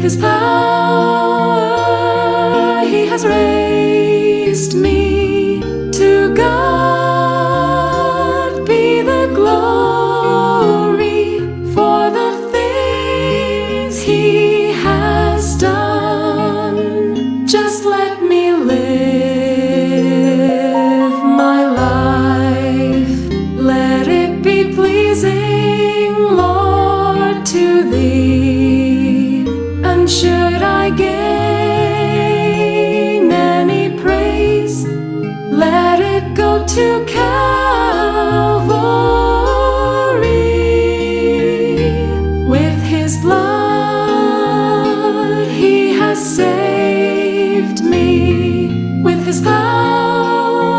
His power He has raised me. To God be the glory for the things He has done. Just let me live my life. Let it be pleasing, Lord, to Thee. And should I gain any praise, let it go to Calvary. With His blood He has saved me. With His power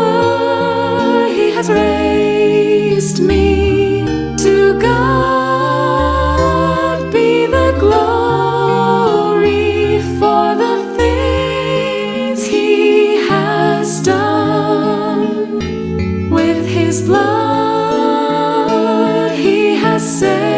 He has raised me. To God be the glory for the things He has done. With His blood He has saved